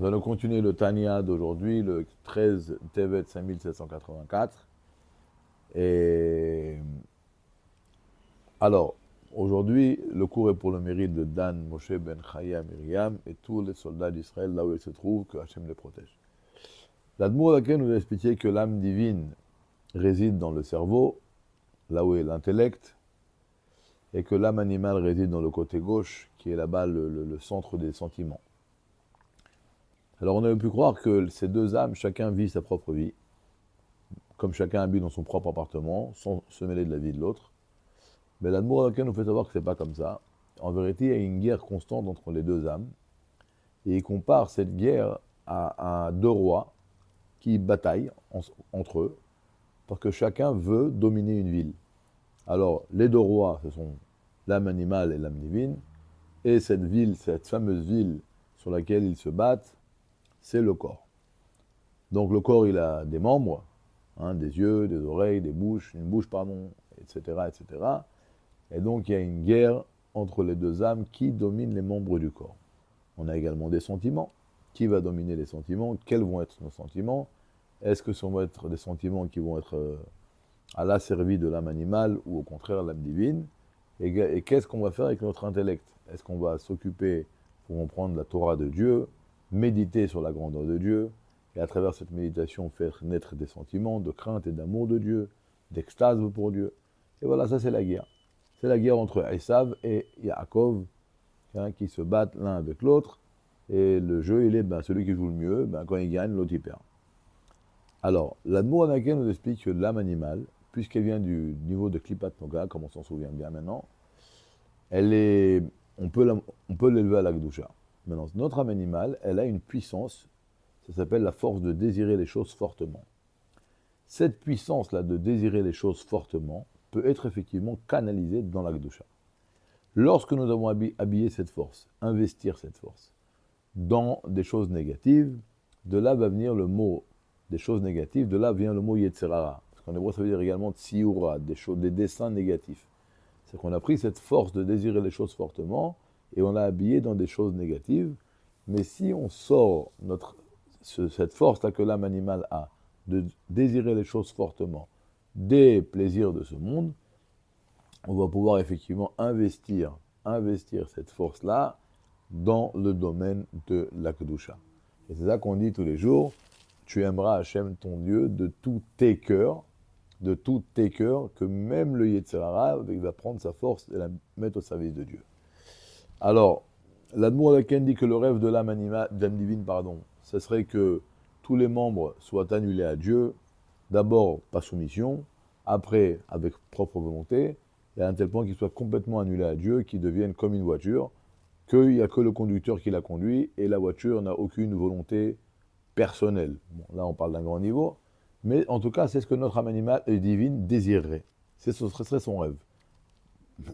Nous allons continuer le Tanya d'aujourd'hui, le 13 Tevet 5784. Et alors, aujourd'hui, le cours est pour le mérite de Dan, Moshe Ben Chaya, Myriam et tous les soldats d'Israël, là où ils se trouvent, que Hachem les protège. L'Admour laquelle nous a expliqué que l'âme divine réside dans le cerveau, là où est l'intellect, et que l'âme animale réside dans le côté gauche, qui est là-bas le centre des sentiments. Alors on aurait pu croire que ces deux âmes, chacun vit sa propre vie, comme chacun habite dans son propre appartement, sans se mêler de la vie de l'autre. Mais l'Admour laquelle nous fait savoir que ce n'est pas comme ça. En vérité, il y a une guerre constante entre les deux âmes, et il compare cette guerre à deux rois qui bataillent entre eux, parce que chacun veut dominer une ville. Alors, les deux rois, ce sont l'âme animale et l'âme divine, et cette ville, cette fameuse ville sur laquelle ils se battent, c'est le corps. Donc le corps, il a des membres, des yeux, des oreilles, une bouche, etc., etc. Et donc il y a une guerre entre les deux âmes qui dominent les membres du corps. On a également des sentiments. Qui va dominer les sentiments? Quels vont être nos sentiments? Est-ce que ce vont être des sentiments qui vont être à l'asservi de l'âme animale ou au contraire l'âme divine? Et qu'est-ce qu'on va faire avec notre intellect? Est-ce qu'on va s'occuper pour comprendre la Torah de Dieu, méditer sur la grandeur de Dieu, et à travers cette méditation faire naître des sentiments de crainte et d'amour de Dieu, d'extase pour Dieu? Et voilà, ça c'est la guerre. C'est la guerre entre Esav et Yaakov, qui se battent l'un avec l'autre. Et le jeu, il est celui qui joue le mieux, quand il gagne, l'autre il perd. Alors, l'Admour Anakel nous explique que l'âme animale, puisqu'elle vient du niveau de Klipat Noga, comme on s'en souvient bien maintenant, on peut l'élever à la Gdusha. Maintenant, notre âme animale, elle a une puissance, ça s'appelle la force de désirer les choses fortement. Cette puissance-là de désirer les choses fortement peut être effectivement canalisée dans la Gdusha. Lorsque nous avons habillé cette force, investir cette force dans des choses négatives, de là va venir le mot des choses négatives, de là vient le mot Yetzerara. Parce qu'en hébreu, ça veut dire également Tsiura, des dessins négatifs. C'est qu'on a pris cette force de désirer les choses fortement et on l'a habillé dans des choses négatives. Mais si on sort cette force-là que l'âme animale a, de désirer les choses fortement, des plaisirs de ce monde, on va pouvoir effectivement investir cette force-là dans le domaine de la Kedusha. Et c'est ça qu'on dit tous les jours, tu aimeras Hachem ton Dieu de tous tes cœurs, que même le Yetzirara va prendre sa force et la mettre au service de Dieu. Alors, l'Admour Alaken dit que le rêve de l'âme divine, ce serait que tous les membres soient annulés à Dieu, d'abord par soumission, après avec propre volonté, et à un tel point qu'ils soient complètement annulés à Dieu, qu'ils deviennent comme une voiture, qu'il n'y a que le conducteur qui la conduit, et la voiture n'a aucune volonté personnelle. Bon, là, on parle d'un grand niveau, mais en tout cas, c'est ce que notre âme animale divine désirerait. Ce serait son rêve.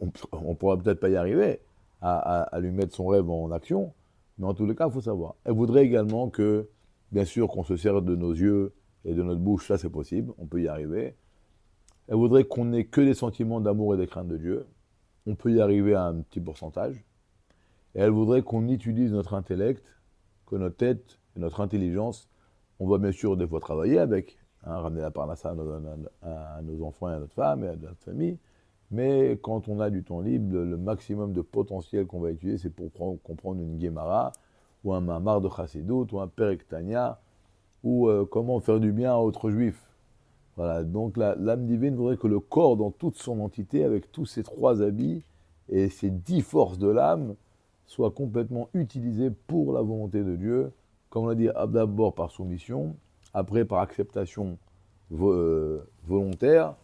On ne pourra peut-être pas y arriver à lui mettre son rêve en action, mais en tous les cas, il faut savoir. Elle voudrait également que, bien sûr, qu'on se serve de nos yeux et de notre bouche, ça c'est possible, on peut y arriver. Elle voudrait qu'on n'ait que des sentiments d'amour et de crainte de Dieu. On peut y arriver à un petit pourcentage. Et elle voudrait qu'on utilise notre intellect, que notre tête et notre intelligence, on va bien sûr des fois travailler avec, ramener la parnassa à nos enfants et à notre femme et à notre famille, mais quand on a du temps libre, le maximum de potentiel qu'on va utiliser, c'est pour comprendre une Gemara, ou un Mamar de Chassidut, ou un Perek Tanya, ou comment faire du bien à autre juif. Voilà, donc l'âme divine voudrait que le corps, dans toute son entité, avec tous ses 3 habits et ses 10 forces de l'âme, soit complètement utilisé pour la volonté de Dieu, comme on l'a dit, d'abord par soumission, après par acceptation volontaire,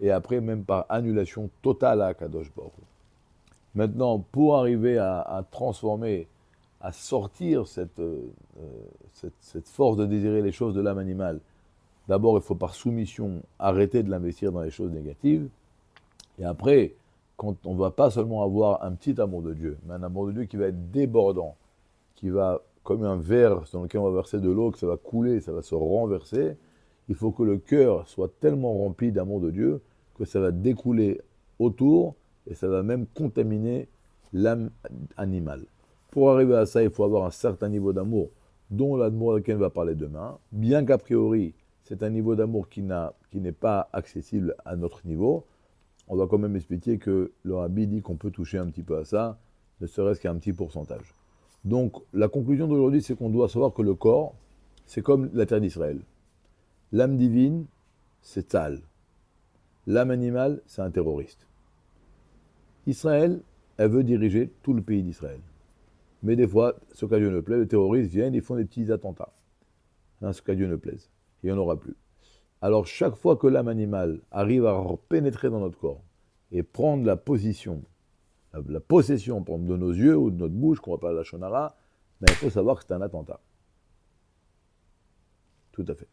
et après même par annulation totale à Kadosh Baruch Hu. Maintenant, pour arriver à transformer, à sortir cette force de désirer les choses de l'âme animale, d'abord il faut par soumission arrêter de l'investir dans les choses négatives, et après, quand on ne va pas seulement avoir un petit amour de Dieu, mais un amour de Dieu qui va être débordant, qui va, comme un verre dans lequel on va verser de l'eau, que ça va couler, ça va se renverser, il faut que le cœur soit tellement rempli d'amour de Dieu que ça va découler autour et ça va même contaminer l'âme animale. Pour arriver à ça, il faut avoir un certain niveau d'amour dont l'Admour Ken va parler demain, bien qu'a priori, c'est un niveau d'amour qui n'est pas accessible à notre niveau, on doit quand même expliquer que le Rabbi dit qu'on peut toucher un petit peu à ça, ne serait-ce qu'à un petit pourcentage. Donc, la conclusion d'aujourd'hui, c'est qu'on doit savoir que le corps, c'est comme la terre d'Israël. L'âme divine, c'est Tzal. L'âme animale, c'est un terroriste. Israël, elle veut diriger tout le pays d'Israël. Mais des fois, ce qu'à Dieu ne plaît, les terroristes viennent et font des petits attentats. Hein, ce qu'à Dieu ne plaise. Il n'y en aura plus. Alors, chaque fois que l'âme animale arrive à pénétrer dans notre corps et prendre la position, la possession de nos yeux ou de notre bouche, qu'on va parler de la shonara, ben, il faut savoir que c'est un attentat. Tout à fait.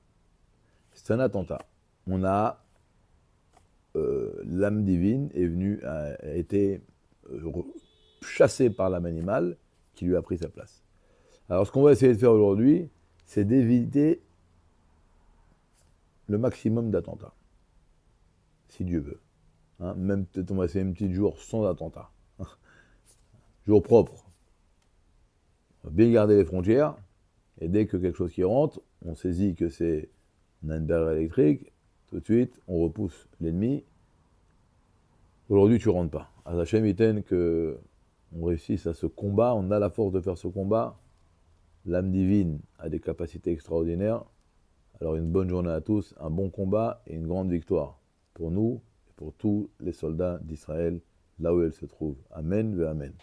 C'est un attentat. On a l'âme divine a été chassée par l'âme animale qui lui a pris sa place. Alors ce qu'on va essayer de faire aujourd'hui, c'est d'éviter le maximum d'attentats, si Dieu veut. Hein, même peut-être on va essayer un petit jour sans attentats. Jour propre. On va bien garder les frontières, et dès que quelque chose qui rentre, on saisit que c'est une barre électrique, tout de suite, on repousse l'ennemi. Aujourd'hui, tu ne rentres pas. Hachem Iten qu'on réussisse à ce combat, on a la force de faire ce combat. L'âme divine a des capacités extraordinaires. Alors une bonne journée à tous, un bon combat et une grande victoire pour nous et pour tous les soldats d'Israël, là où elles se trouvent. Amen ve Amen.